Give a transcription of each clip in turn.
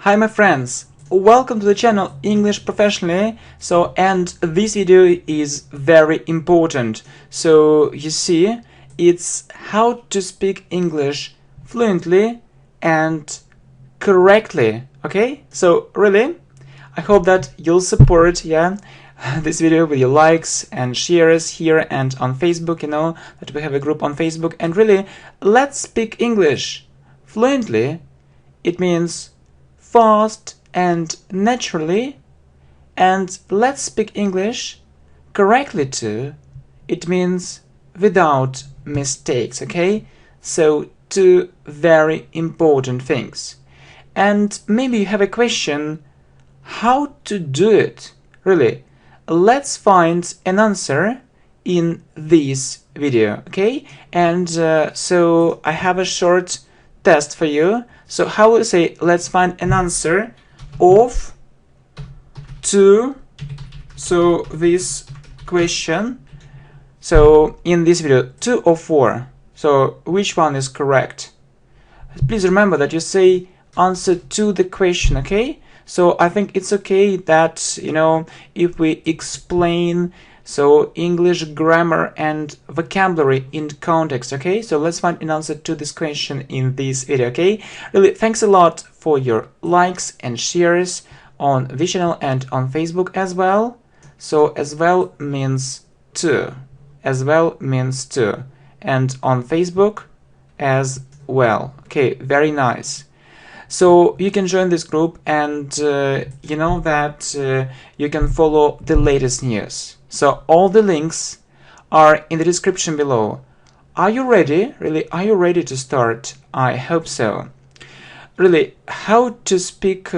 Hi my friends, welcome to the channel English Professionally. And this video is very important. So you see, it's how to speak English fluently and correctly. Okay, so really I hope that you'll support this video with your likes and shares here and on Facebook. You know that we have a group on Facebook, and really let's speak English fluently. It means fast and naturally, and let's speak English correctly too. It means without mistakes. Okay, so two very important things. And maybe you have a question how to do it. Really, let's find an answer in this video. Okay, and so I have a short test for you. So how will you say let's find an answer of this question? So in this video, 2 or 4. So which one is correct? Please remember that you say answer to the question, okay? So I think it's okay that, you know, if we explain so English grammar and vocabulary in context, okay? So let's find an answer to this question in this video, okay? Really, thanks a lot for your likes and shares on this channel and on Facebook as well. So as well means two. As well means two. And on Facebook as well. Okay, very nice. So you can join this group, and you know that you can follow the latest news. So all the links are in the description below. Are you ready? Really, are you ready to start? I hope so. Really, how to speak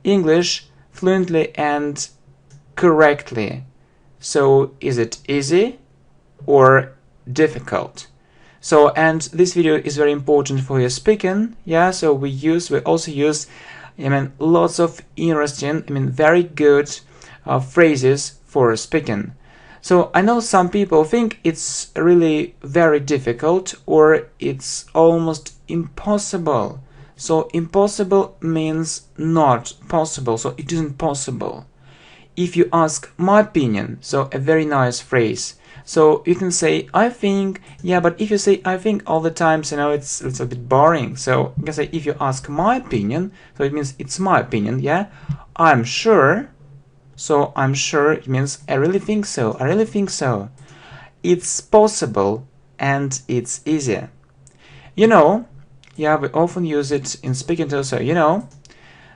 English fluently and correctly? So is it easy or difficult? So, and this video is very important for your speaking. Yeah, so we also use lots of interesting, very good phrases for speaking. So I know some people think it's really very difficult or it's almost impossible. So impossible means not possible, so it isn't possible. If you ask my opinion, so a very nice phrase. So you can say I think, yeah, but if you say I think all the time, so you know it's a bit boring. So you can say if you ask my opinion, so it means it's my opinion, yeah. I'm sure. So I'm sure it means I really think so. I really think so. It's possible and it's easier. You know, yeah, we often use it in speaking too. So you know,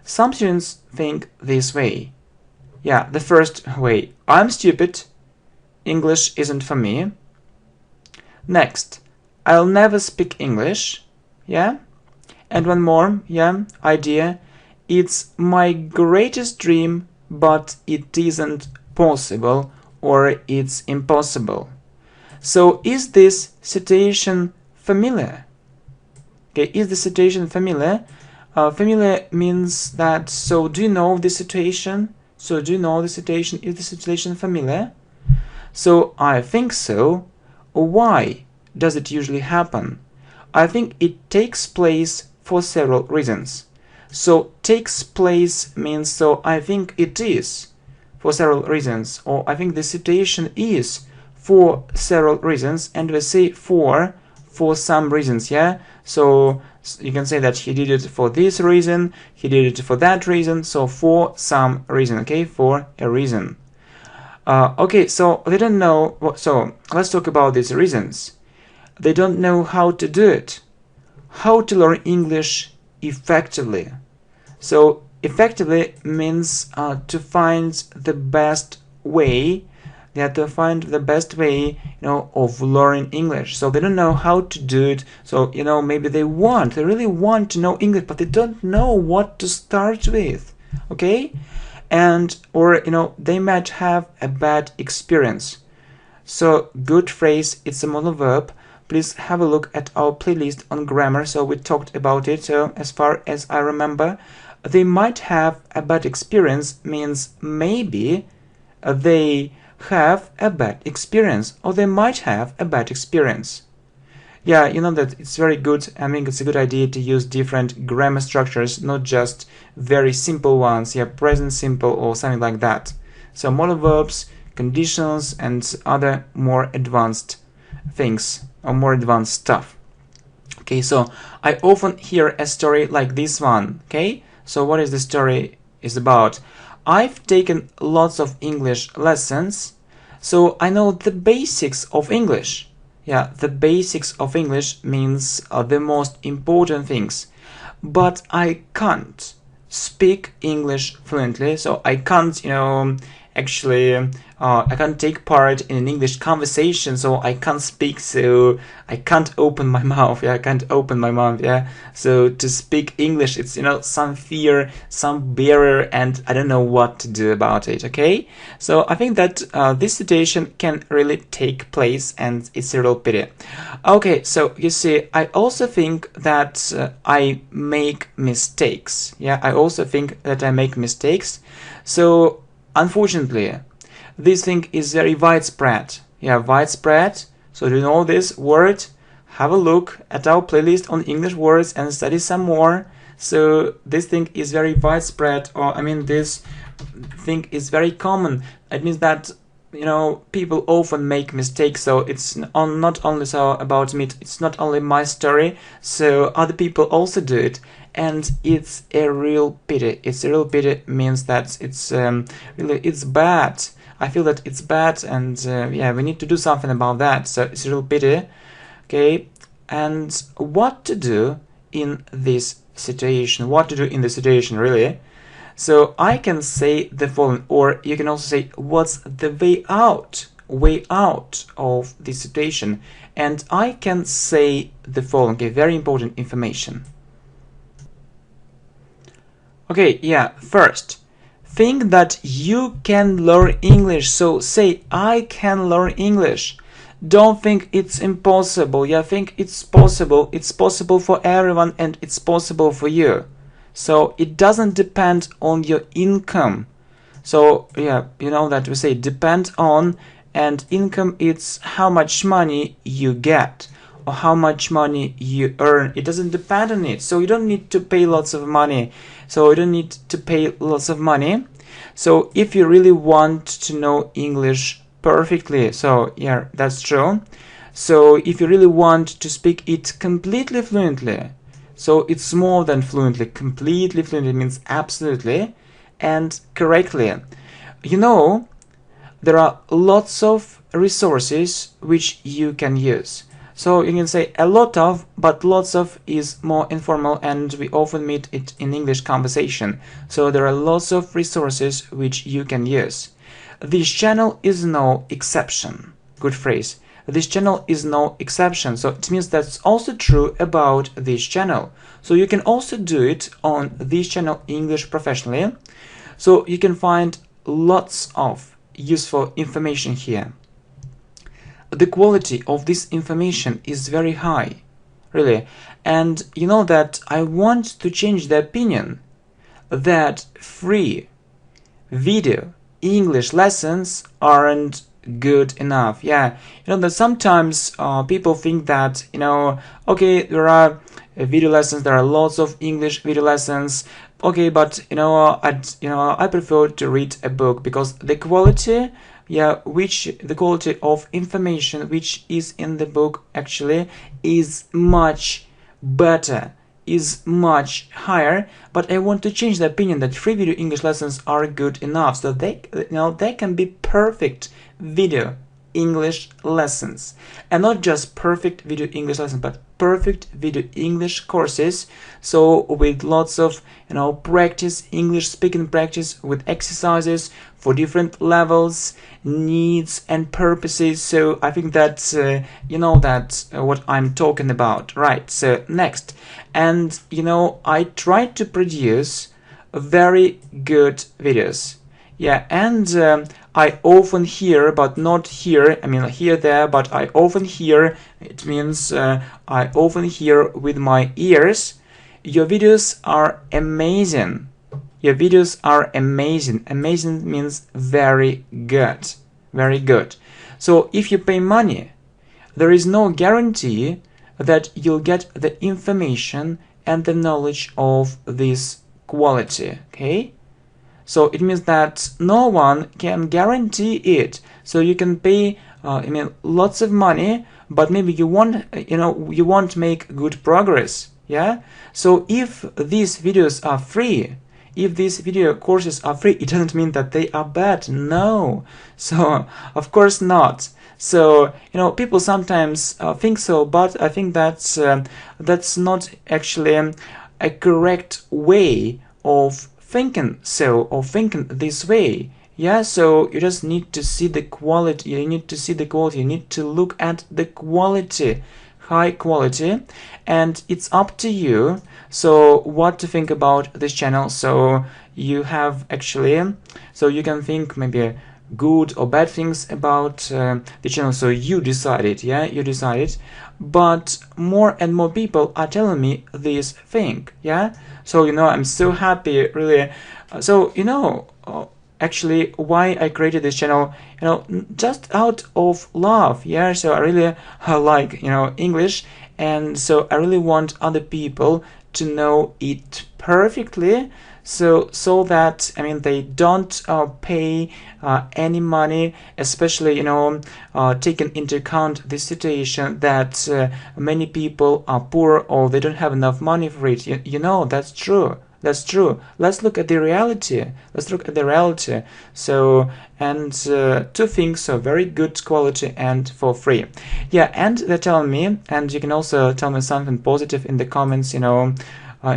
some students think this way. Yeah, the first way, I'm stupid. English isn't for me. Next, I'll never speak English. Yeah. And one more, yeah, idea. It's my greatest dream, but it isn't possible, or it's impossible. So is this situation familiar? Okay, is the situation familiar? Familiar means that, so do you know the situation? So do you know the situation? Is the situation familiar? So I think so. Why does it usually happen? I think it takes place for several reasons. So takes place means so I think it is for several reasons, or I think the situation is for several reasons, and we say for some reasons, yeah? So you can say that he did it for this reason, he did it for that reason, so for some reason, okay? For a reason. Okay, so they don't know, so let's talk about these reasons. They don't know how to do it, how to learn English effectively. So effectively means to find the best way, they have to find the best way, you know, of learning English. So they don't know how to do it. So, you know, maybe they really want to know English, but they don't know what to start with, okay? And or you know, they might have a bad experience. So good phrase, it's a modal verb. Please have a look at our playlist on grammar. So we talked about it. So as far as I remember, they might have a bad experience means maybe they have a bad experience, or they might have a bad experience. Yeah, you know that it's very good. I mean, it's a good idea to use different grammar structures, not just very simple ones, yeah, present simple or something like that. So modal verbs, conditions, and other more advanced things or more advanced stuff. Okay, so I often hear a story like this one. Okay, so what is the story is about? I've taken lots of English lessons, so I know the basics of English. Yeah, the basics of English means the most important things, but I can't speak English fluently, so I can't, actually, I can't take part in an English conversation, so I can't speak, so I can't open my mouth, yeah, I can't open my mouth, yeah, so to speak English, it's, some fear, some barrier, and I don't know what to do about it, okay? So I think that this situation can really take place, and it's a real pity. Okay, so you see, I also think that I make mistakes, yeah, I also think that I make mistakes, so unfortunately, this thing is very widespread. Yeah, widespread. So do you know this word? Have a look at our playlist on English words and study some more. So this thing is very widespread, or I mean, this thing is very common. It means that people often make mistakes. So it's not only so about me. It's not only my story. So other people also do it. And it's a real pity. It's a real pity means that it's really it's bad. I feel that it's bad, and yeah, we need to do something about that. So it's a real pity. Okay, and what to do in this situation? What to do in this situation, really? So I can say the following, or you can also say, what's the way out? Way out of this situation, and I can say the following. Okay, very important information. Okay, yeah, first, think that you can learn English, so say, I can learn English. Don't think it's impossible, yeah, think it's possible for everyone, and it's possible for you. So it doesn't depend on your income. So yeah, you know that we say depend on, and income, it's how much money you get or how much money you earn. It doesn't depend on it, so you don't need to pay lots of money. So if you really want to know English perfectly, so yeah, that's true. So if you really want to speak it completely fluently, so it's more than fluently, completely fluently means absolutely and correctly. There are lots of resources which you can use. So you can say a lot of, but lots of is more informal, and we often meet it in English conversation. So there are lots of resources which you can use. This channel is no exception. Good phrase. This channel is no exception. So it means that's also true about this channel. So you can also do it on this channel, English Professionally. So you can find lots of useful information here. The quality of this information is very high, really. And you know that I want to change the opinion that free video English lessons aren't good enough. Yeah, that sometimes people think that, okay, there are video lessons, there are lots of English video lessons, okay, but I prefer to read a book because the quality of information which is in the book actually is much better, is much higher. But I want to change the opinion that free video English lessons are good enough, so they can be perfect video English lessons, and not just perfect video English lessons, but perfect video English courses. So with lots of practice, English speaking practice, with exercises for different levels, needs and purposes. So I think that's what I'm talking about, right? So next, and I try to produce very good videos. Yeah, and I often hear, but not hear, I mean hear there, but I often hear, it means I often hear with my ears, your videos are amazing. Your videos are amazing. Amazing means very good. Very good. So if you pay money, there is no guarantee that you'll get the information and the knowledge of this quality, okay? So it means that no one can guarantee it. So you can pay, lots of money, but maybe you won't make good progress, yeah? So if these videos are free, if these video courses are free, it doesn't mean that they are bad. No. So of course not. So people sometimes think so, but I think that's not actually a correct way of thinking this way. Yeah, so you just need to see the quality, you need to look at the quality, high quality, and it's up to you so what to think about this channel. So you have actually, so you can think maybe good or bad things about the channel, so you decided, yeah, you decided. But more and more people are telling me this thing, yeah. So I'm so happy, really. So actually why I created this channel, just out of love, yeah. So I really like English, and so I really want other people to know it perfectly, so that they don't pay any money, especially taking into account the situation that many people are poor or they don't have enough money for it. That's true. That's true. Let's look at the reality. So, and two things, so very good quality and for free. Yeah, and they're telling me, and you can also tell me something positive in the comments, in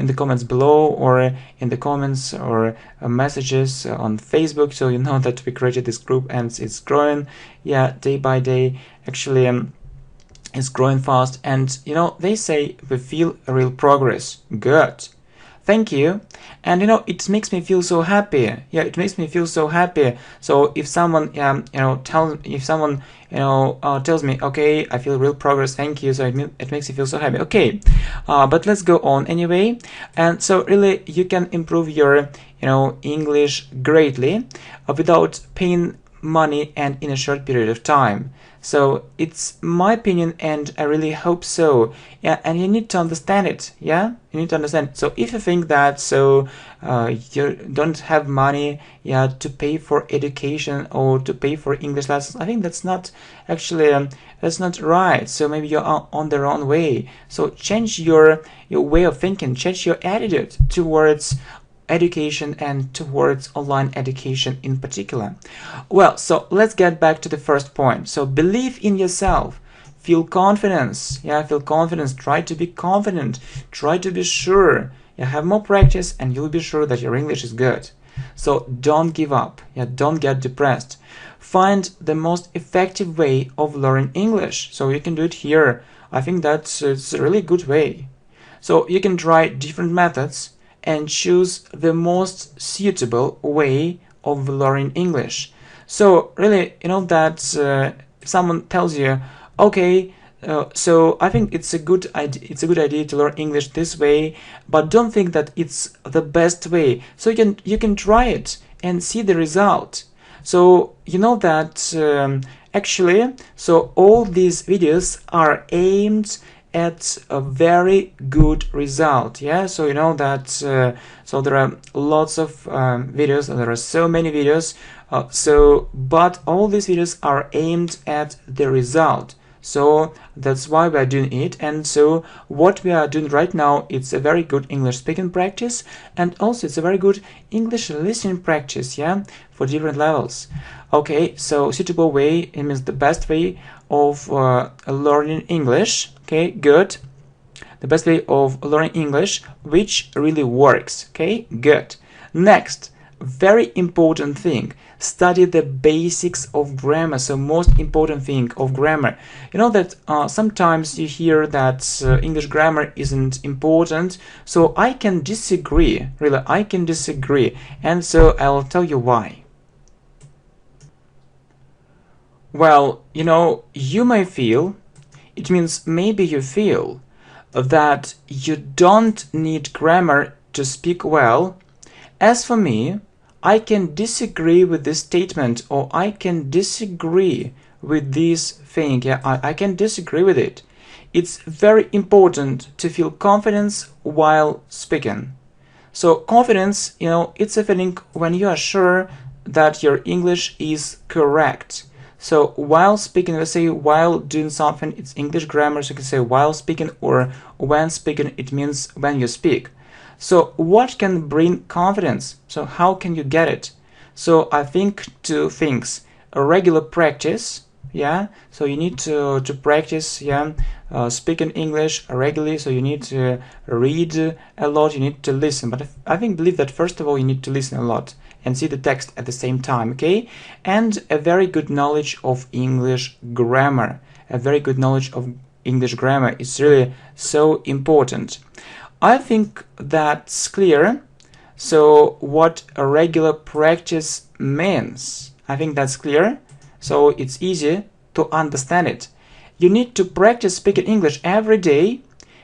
the comments below, or in the comments or messages on Facebook. So that we created this group and it's growing, yeah, day by day. Actually, it's growing fast, and they say we feel real progress. Good. Thank you. And it makes me feel so happy. Yeah, it makes me feel so happy. So if someone tells me, okay, I feel real progress, thank you, so it makes you feel so happy. Okay, but let's go on anyway. And so really you can improve your English greatly without paying money and in a short period of time. So it's my opinion, and I really hope so. Yeah, and you need to understand it. Yeah, you need to understand. So if you think that you don't have money, yeah, to pay for education or to pay for English lessons, I think that's not actually that's not right. So maybe you're on the wrong way. So change your way of thinking, change your attitude towards education and towards online education in particular. Well, so let's get back to the first point. So believe in yourself, feel confidence. Yeah, feel confidence. Try to be confident. Try to be sure. Yeah, have more practice and you'll be sure that your English is good. So don't give up. Yeah, don't get depressed. Find the most effective way of learning English. So you can do it here. I think it's a really good way. So you can try different methods and choose the most suitable way of learning English. So really, that if someone tells you, okay, so I think it's a good idea to learn English this way, but don't think that it's the best way. So you can try it and see the result. So that actually, so all these videos are aimed at a very good result. Yeah, so that so there are lots of videos, and there are so many videos, but all these videos are aimed at the result. So that's why we are doing it. And so what we are doing right now, it's a very good English speaking practice, and also it's a very good English listening practice, yeah, for different levels. Okay, so suitable way, it means the best way of learning English. Okay, good. The best way of learning English, which really works. Okay, good. Next, very important thing, study the basics of grammar. So most important thing of grammar. That sometimes you hear that English grammar isn't important. So I can disagree. Really, I can disagree. And so I'll tell you why. Well, you may feel, it means maybe you feel that you don't need grammar to speak well. As for me, I can disagree with this statement, or I can disagree with this thing. Yeah, I can disagree with it. it's very important to feel confidence while speaking. So confidence, it's a feeling when you are sure that your English is correct. So while speaking, let's say while doing something, it's English grammar, so you can say while speaking, or when speaking, it means when you speak. So what can bring confidence? So how can you get it? So I think two things: a regular practice, so you need to practice, speaking English regularly. So you need to read a lot, you need to listen, but I believe that first of all you need to listen a lot and see the text at the same time, okay? And a very good knowledge of English grammar. A very good knowledge of English grammar is really so important. I think that's clear. So what a regular practice means, I think that's clear. So it's easy to understand it. You need to practice speaking English every day.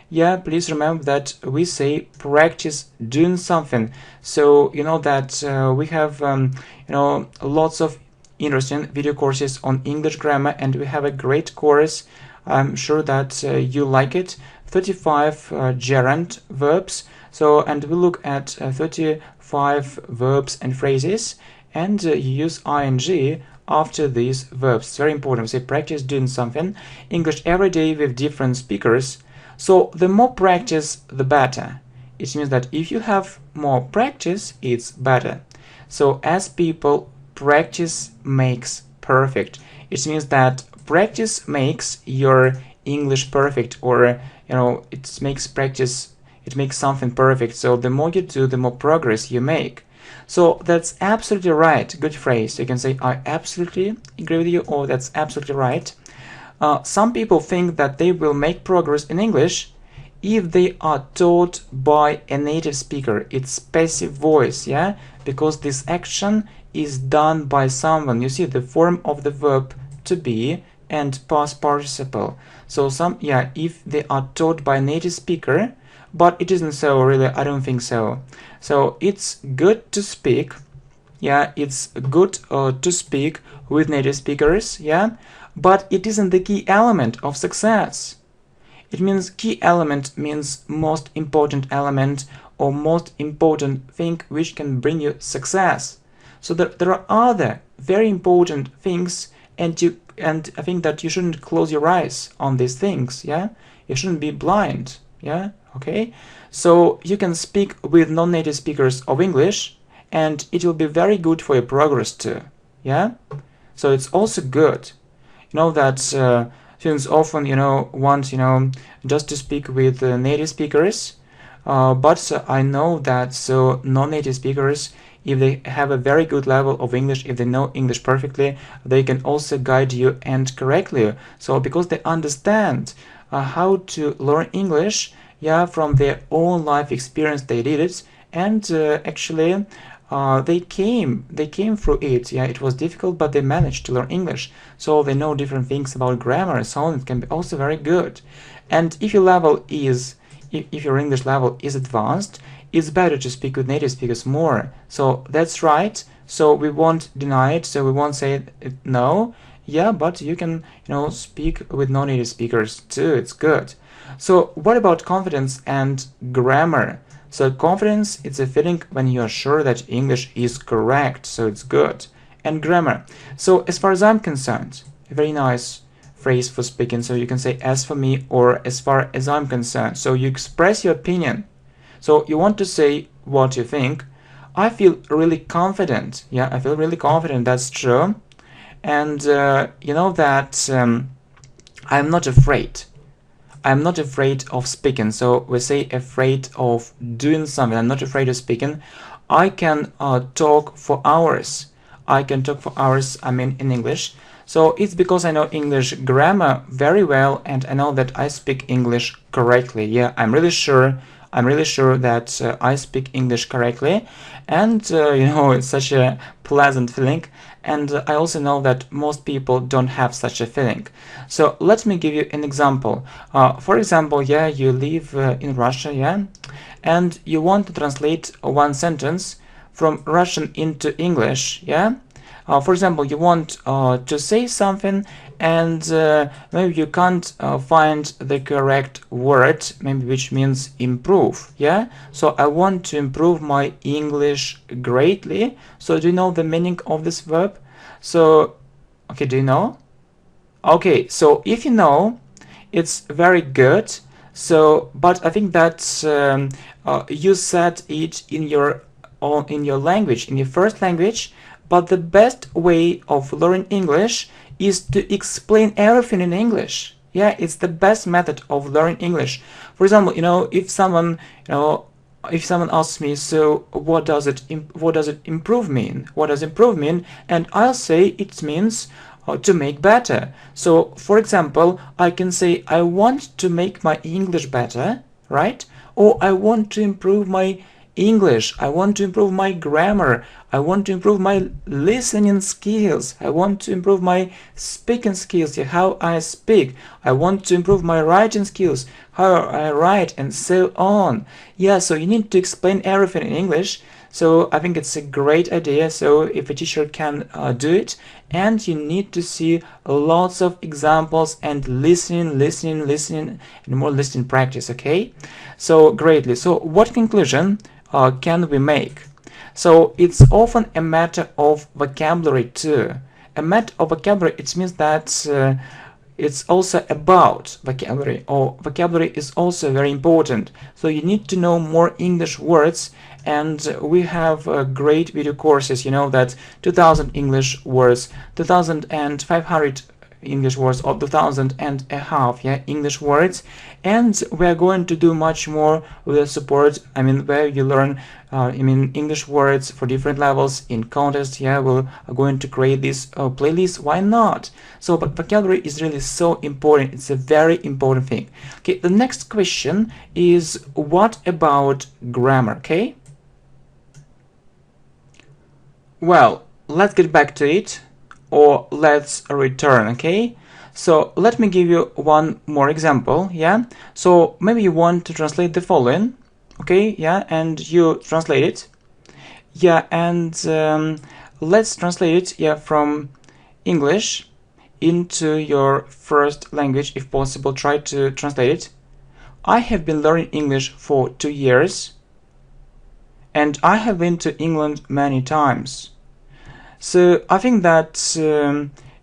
Please remember that we say practice doing something. So you know that we have lots of interesting video courses on English grammar, and we have a great course. I'm sure that you like it. 35 gerund verbs. So and we look at 35 verbs and phrases, and you use ing after these verbs. It's very important. We say practice doing something English every day with different speakers. So the more practice, the better. It means that if you have more practice, it's better. So as people, practice makes perfect. It means that practice makes your English perfect, or it makes something perfect. So the more you do, the more progress you make. So that's absolutely right. Good phrase. You can say I absolutely agree with you, or that's absolutely right. Some people think that they will make progress in English if they are taught by a native speaker. It's passive voice, because this action is done by someone. You see the form of the verb to be and past participle. So if they are taught by a native speaker, but it isn't so really, I don't think so. So it's good to speak, it's good to speak with native speakers, but it isn't the key element of success. It means key element means most important element, or most important thing which can bring you success. So there are other very important things, and I think that you shouldn't close your eyes on these things, you shouldn't be blind, okay? So you can speak with non-native speakers of English, and it will be very good for your progress too, so it's also good. That students often want just to speak with native speakers, but I know that non-native speakers, if they have a very good level of English, if they know English perfectly, they can also guide you and correctly. So because they understand how to learn English, from their own life experience, they did it, and actually they came through it. It was difficult, but they managed to learn English. So they know different things about grammar and so on. It can be also very good. And if your level is, if your English level is advanced, it's better to speak with native speakers more. So that's right. So we won't deny it. So we won't say no. But you can speak with non-native speakers too. It's good. So what about confidence and grammar? So confidence, it's a feeling when you are sure that English is correct, so it's good. And grammar. So as far as I'm concerned, a very nice phrase for speaking. So you can say as for me, or as far as I'm concerned. So you express your opinion. So you want to say what you think. I feel really confident. I feel really confident. That's true. And that I'm not afraid. I'm not afraid of speaking. So we say afraid of doing something. I'm not afraid of speaking. I can talk for hours. I can talk for hours, in English. So it's because I know English grammar very well, and I know that I speak English correctly. I'm really sure that I speak English correctly, and it's such a pleasant feeling. And I also know that most people don't have such a feeling. So let me give you an example. For example, you live in Russia, and you want to translate one sentence from Russian into English, For example, you want to say something and maybe you can't find the correct word, maybe which means improve. Yeah, so I want to improve my English greatly. So do you know the meaning of this verb? So okay, do you know? Okay, so if you know, it's very good. So but I think that you said it in your language, in your first language, but the best way of learning English is to explain everything in English. Yeah, it's the best method of learning English. For example, if someone asks me, so what does it improve mean? What does improve mean? And I'll say it means to make better. So for example, I can say I want to make my English better, right? Or I want to improve my English, I want to improve my grammar, I want to improve my listening skills, I want to improve my speaking skills, how I speak, I want to improve my writing skills, how I write, and so on. Yeah, so you need to explain everything in English. So I think it's a great idea. So if a teacher can do it, and you need to see lots of examples and listening, and more listening practice, okay? So greatly. So what conclusion can we make? So it's often a matter of vocabulary too. A matter of vocabulary, it means that it's also about vocabulary, or vocabulary is also very important. So you need to know more English words, and we have great video courses, that 2000 English words, 2500 English words, or 2000 and a half, English words. And we are going to do much more with the support, where you learn English words for different levels in contests. We're going to create this playlist. Why not? So but vocabulary is really so important. It's a very important thing. Okay, the next question is, what about grammar? Okay, well, let's get back to it, or let's return. Okay, so let me give you one more example. So maybe you want to translate the following. Okay, and you translate it. And let's translate it from English into your first language, if possible. Try to translate it. I have been learning English for 2 years, and I have been to England many times. So I think that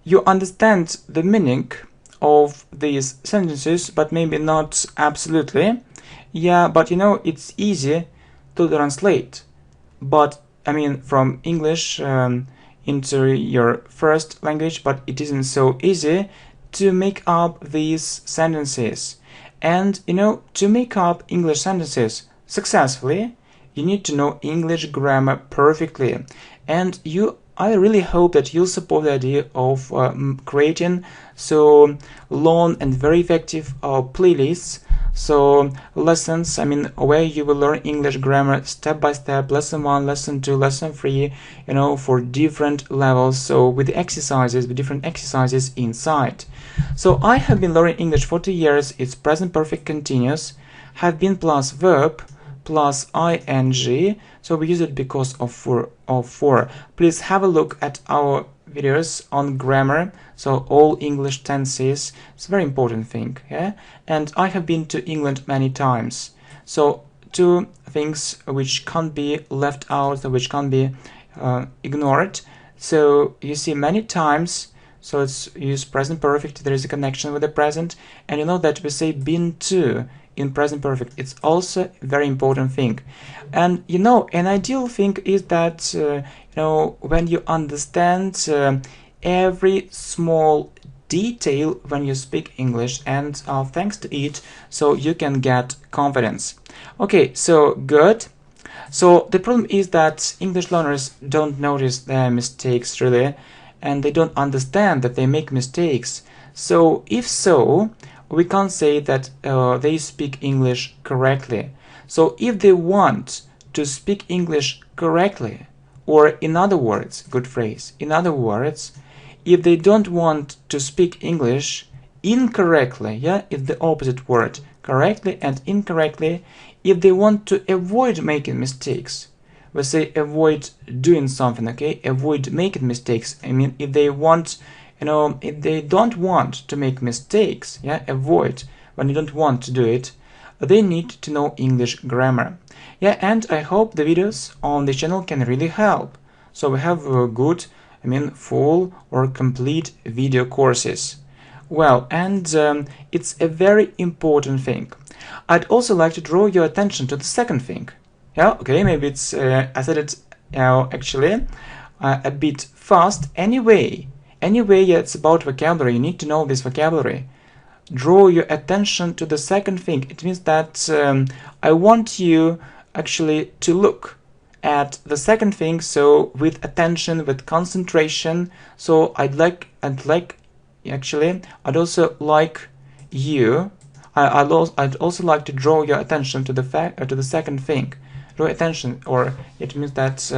you understand the meaning of these sentences, but maybe not absolutely. But it's easy to translate. But from English into your first language, but it isn't so easy to make up these sentences. And to make up English sentences successfully, you need to know English grammar perfectly. And I really hope that you'll support the idea of creating so long and very effective playlists. So lessons, where you will learn English grammar step by step, lesson 1, lesson 2, lesson 3, for different levels. So with the exercises, with different exercises inside. So I have been learning English for 2 years. It's present perfect continuous. Have been plus verb plus ing. So we use it because of for. Please have a look at our videos on grammar, so all English tenses. It's a very important thing. And I have been to England many times. So two things which can't be left out, which can't be ignored. So you see many times, so it's use present perfect. There is a connection with the present, and you know that we say been to in present perfect. It's also a very important thing. And an ideal thing is that when you understand every small detail when you speak English, and thanks to it, so you can get confidence. Okay, so good. So the problem is that English learners don't notice their mistakes really, and they don't understand that they make mistakes. So if so, we can't say that they speak English correctly. So if they want to speak English correctly, or in other words, good phrase, in other words, if they don't want to speak English incorrectly, it's the opposite word, correctly and incorrectly, if they want to avoid making mistakes, we say avoid doing something, okay? Avoid making mistakes. I mean, if they want, if they don't want to make mistakes, yeah, avoid, when you don't want to do it, they need to know English grammar. Yeah, and I hope the videos on the channel can really help. So we have good, full or complete video courses. Well, and it's a very important thing. I'd also like to draw your attention to the second thing. Yeah, okay, maybe it's, I said it actually a bit fast. Anyway, yeah, it's about vocabulary. You need to know this vocabulary. Draw your attention to the second thing. It means that I want you actually to look at the second thing, so with attention, with concentration. So I'd also like you. I'd also like to draw your attention to the second thing. Draw attention, or it means that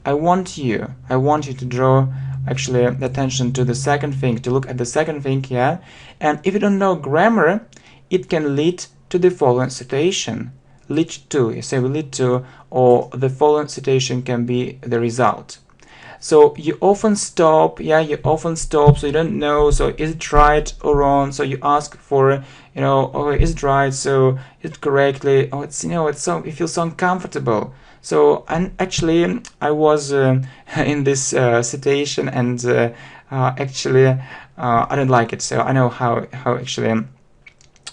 I want you to draw actually the attention to the second thing, to look at the second thing, yeah. And if you don't know grammar, it can lead to the following situation. Lead to, or the following situation can be the result. So you often stop, so you don't know, so is it right or wrong? So you ask for, oh, is it right? So is it correctly? Oh, it's, you feel so uncomfortable. So, and actually, I was in this situation, and actually, I don't like it. So I know how actually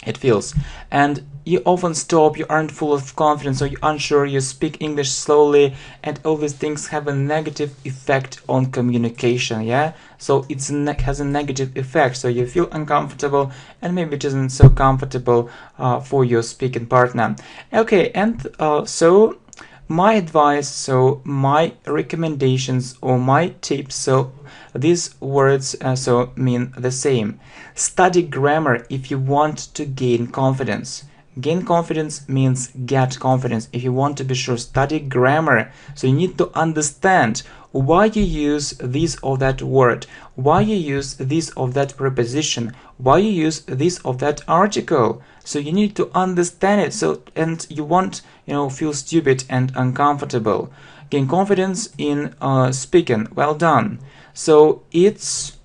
it feels. And you often stop, you aren't full of confidence, so you're unsure, you speak English slowly, and all these things have a negative effect on communication, yeah? So it has a negative effect, so you feel uncomfortable, and maybe it isn't so comfortable for your speaking partner. Okay, and so my advice, so my recommendations or my tips, so these words so mean the same. Study grammar if you want to gain confidence. Gain confidence means get confidence. If you want to be sure, study grammar. So you need to understand why you use this or that word, why you use this or that preposition, why you use this or that article. So you need to understand it. So, and you won't, feel stupid and uncomfortable. Gain confidence in speaking. Well done. So it's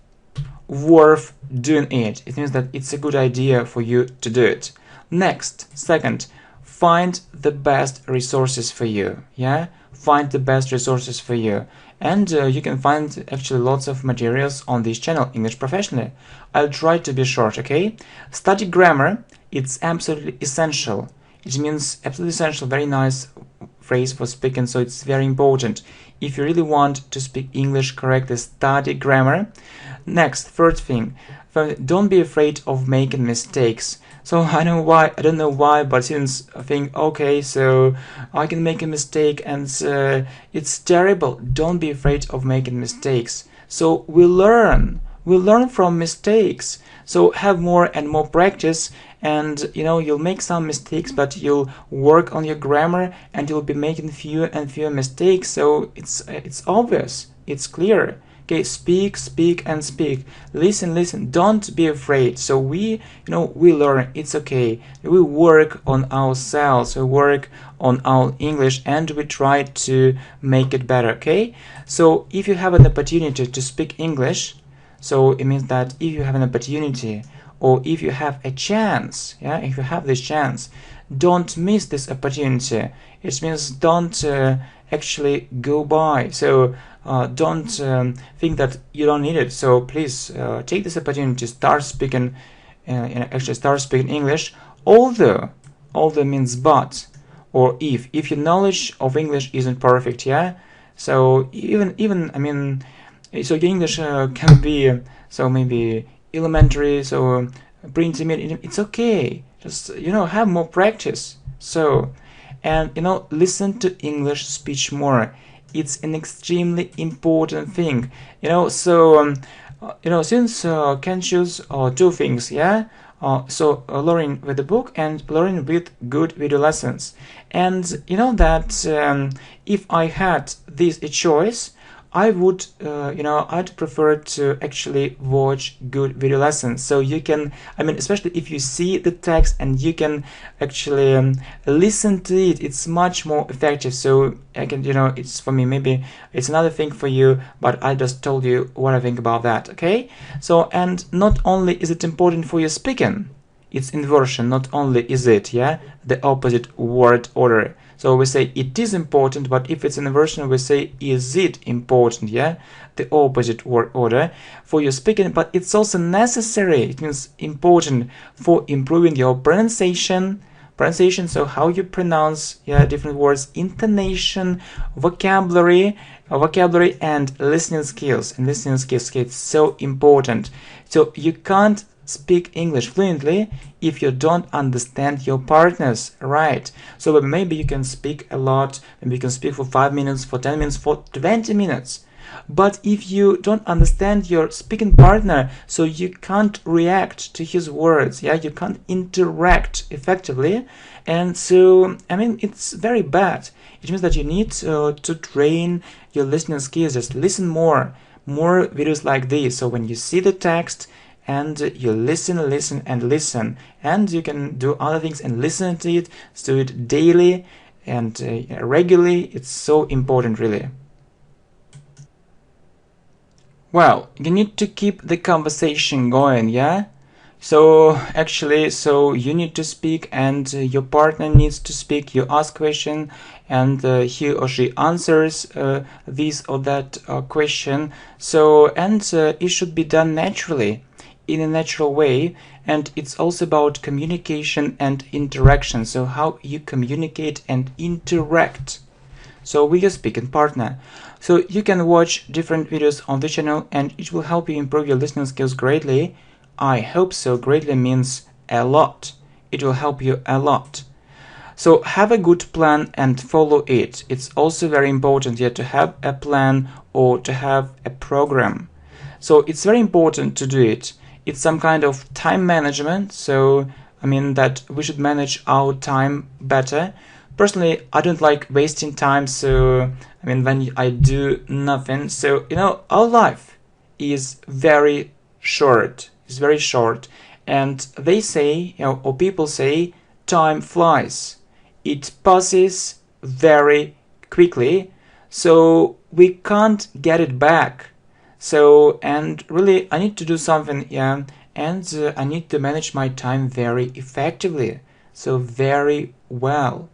worth doing it. It means that it's a good idea for you to do it. Next, second, find the best resources for you. Yeah, find the best resources for you. And you can find actually lots of materials on this channel, English Professionally. I'll try to be short, okay? Study grammar. It's absolutely essential. It means absolutely essential, very nice phrase for speaking, so it's very important. If you really want to speak English correctly, study grammar. Next, third thing, don't be afraid of making mistakes. So I don't know why, but students think, okay, so I can make a mistake and it's terrible. Don't be afraid of making mistakes. So we learn from mistakes. So have more and more practice, and you'll make some mistakes, but you'll work on your grammar and you'll be making fewer and fewer mistakes. So it's obvious, it's clear. Okay, speak, and speak. Listen. Don't be afraid. So we learn. It's okay. We work on ourselves. We work on our English, and we try to make it better. Okay. So if you have an opportunity to speak English, so it means that if you have an opportunity, or if you have a chance, yeah, if you have this chance, don't miss this opportunity. It means don't actually go by. So don't think that you don't need it. So please take this opportunity, start speaking English. Although means but, or if your knowledge of English isn't perfect, yeah. So even so your English can be so maybe elementary, so pre-intermediate. It's okay. Just have more practice. So, and listen to English speech more. It's an extremely important thing. So students can choose two things, yeah. So learning with the book and learning with good video lessons. And that if I had this choice, I would, I'd prefer to actually watch good video lessons. So you can, especially if you see the text and you can actually listen to it, it's much more effective. So I can, it's for me, maybe it's another thing for you, but I just told you what I think about that, okay? So, and not only is it important for your speaking, it's inversion, not only is it, the opposite word order. So we say it is important, but if it's an inversion, we say is it important, the opposite word order for your speaking, but it's also necessary. It means important for improving your pronunciation, so how you pronounce different words, intonation, vocabulary, and listening skills. And listening skills, it's so important. So you can't speak English fluently if you don't understand your partners, right? So maybe you can speak a lot, maybe you can speak for 5 minutes, for 10 minutes, for 20 minutes. But if you don't understand your speaking partner, so you can't react to his words, you can't interact effectively. And so, it's very bad. It means that you need to train your listening skills. Just listen more videos like this. So when you see the text, and you listen, and you can do other things and listen to it, do it daily and regularly. It's so important, really. Well, you need to keep the conversation going, So actually, you need to speak, and your partner needs to speak. You ask question, and he or she answers this or that question. So, and it should be done naturally, in a natural way. And it's also about communication and interaction. So how you communicate and interact, so with your speaking partner. So you can watch different videos on the channel, and it will help you improve your listening skills greatly. I hope so. Greatly means a lot. It will help you a lot. So have a good plan and follow it. It's also very important to have a plan or to have a program. So it's very important to do it. It's some kind of time management. So that we should manage our time better. Personally, I don't like wasting time. So when I do nothing. So our life is very short. It's very short, and they say, or people say, time flies. It passes very quickly, so we can't get it back. So, and really, I need to do something, and I need to manage my time very effectively, so very well.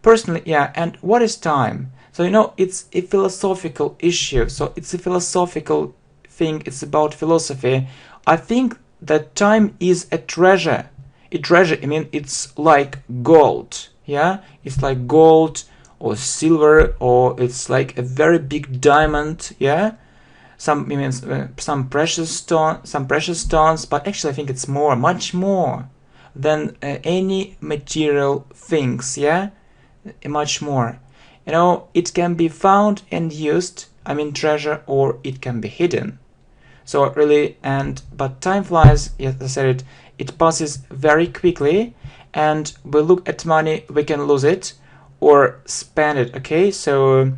Personally, and what is time? So, it's a philosophical issue, so it's a philosophical thing, it's about philosophy. I think that time is a treasure. A treasure, it's like gold, It's like gold or silver, or it's like a very big diamond, Some precious stones, but actually I think it's much more than any material things, Much more. It can be found and used, treasure, or it can be hidden. So really, but time flies, yes, I said it, it passes very quickly, and we look at money, we can lose it or spend it, okay? So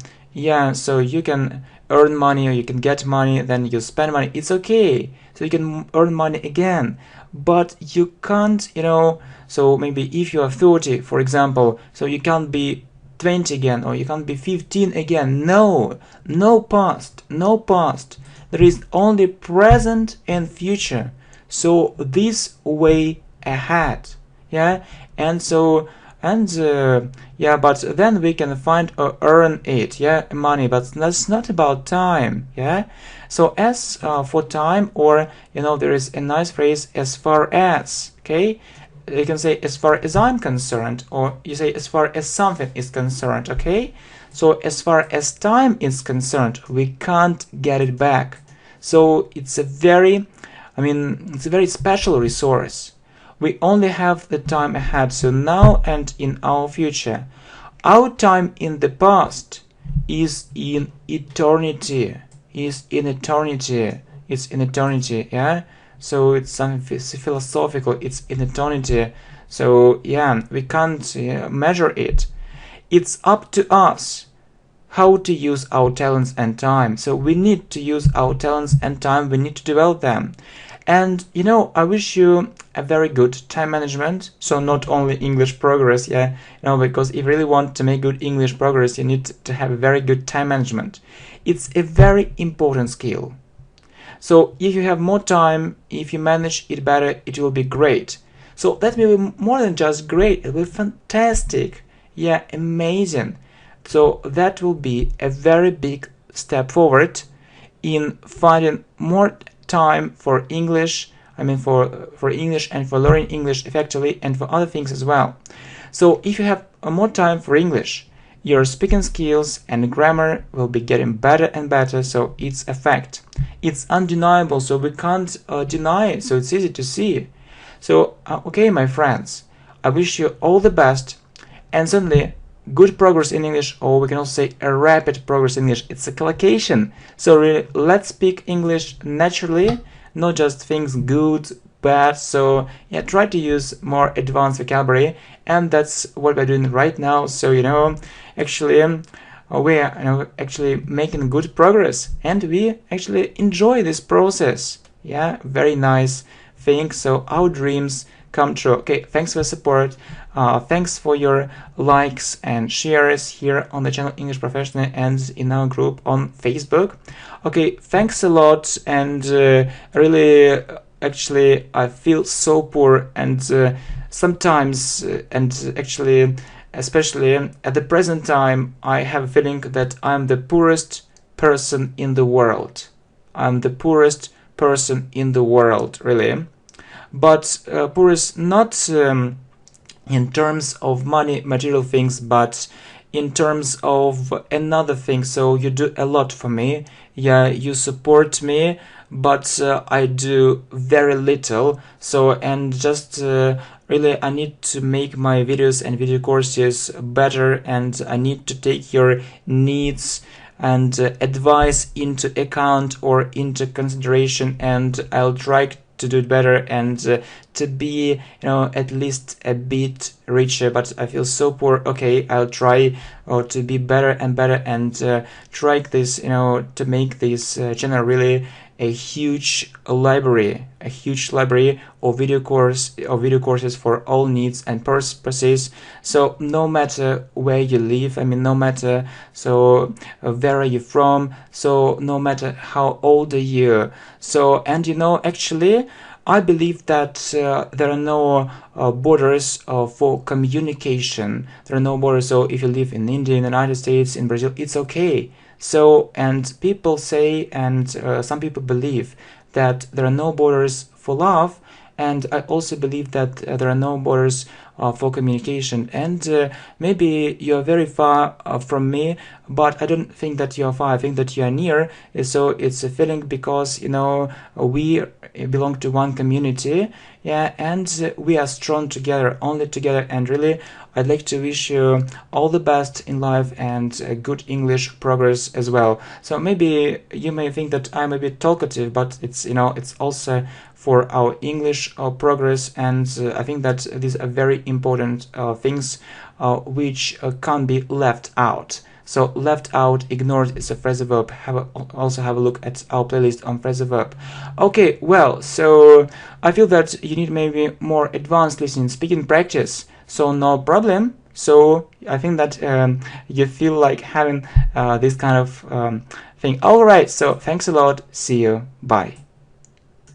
so you can earn money or you can get money, then you spend money, it's okay. So you can earn money again, but you can't, so maybe if you are 30, for example, so you can't be 20 again, or you can't be 15 again. No past. There is only present and future. So this way ahead, and so but then we can find or earn it, money, but that's not about time, So as for time, or there is a nice phrase, as far as, okay, you can say as far as I'm concerned, or you say as far as something is concerned, okay? So as far as time is concerned, we can't get it back. So it's a very, it's a very special resource. We only have the time ahead, so now and in our future. Our time in the past is in eternity. It's in eternity, So it's something philosophical, it's in eternity. So we can't measure it. It's up to us how to use our talents and time. So we need to use our talents and time, we need to develop them. And I wish you a very good time management. So not only English progress, because if you really want to make good English progress, you need to have a very good time management. It's a very important skill. So if you have more time, if you manage it better, it will be great. So that will be more than just great, it will be fantastic. Yeah, amazing. So that will be a very big step forward in finding more time for English, for English and for learning English effectively and for other things as well. So if you have more time for English, your speaking skills and grammar will be getting better and better, so it's a fact. It's undeniable, so we can't deny it, so it's easy to see. So, okay, my friends, I wish you all the best, and certainly good progress in English, or we can also say a rapid progress in English. It's a collocation. So really, let's speak English naturally, not just things good, bad. So yeah, try to use more advanced vocabulary, and that's what we're doing right now. So actually we are actually making good progress, and we actually enjoy this process. Yeah, very nice thing. So our dreams come true. Okay, thanks for the support. Thanks for your likes and shares here on the channel English Professional and in our group on Facebook. Okay, thanks a lot, and really, actually, I feel so poor, and sometimes, and actually, especially at the present time, I have a feeling that I'm the poorest person in the world. I'm the poorest person in the world, really. But poorest not in terms of money, material things, but in terms of another thing. So you do a lot for me. Yeah, you support me, but I do very little. So, and just really, I need to make my videos and video courses better, and I need to take your needs and advice into account or into consideration, and I'll try to do it better and to be at least a bit richer. But I feel so poor. Okay, I'll try to be better and better, and try this to make this channel really a huge library of video courses for all needs and purposes. So no matter where you live, no matter where are you from, so no matter how old are you, so and actually I believe that there are no borders for communication. There are no borders. So if you live in India, in the United States, in Brazil, it's okay. So, and people say, and some people believe that there are no borders for love, and I also believe that there are no borders for communication. And maybe you are very far from me, but I don't think that you are far. I think that you are near. So it's a feeling because we belong to one community, yeah, and we are strong together, only together. And really, I'd like to wish you all the best in life and good English progress as well. So maybe you may think that I'm a bit talkative, but it's it's also for our English progress, and I think that these are very important things which can't be left out. So left out, ignored is a phrasal verb. Also have a look at our playlist on phrasal verb. Okay, well, so I feel that you need maybe more advanced listening speaking practice. So no problem. So I think that you feel like having this kind of thing. All right. So thanks a lot. See you. Bye.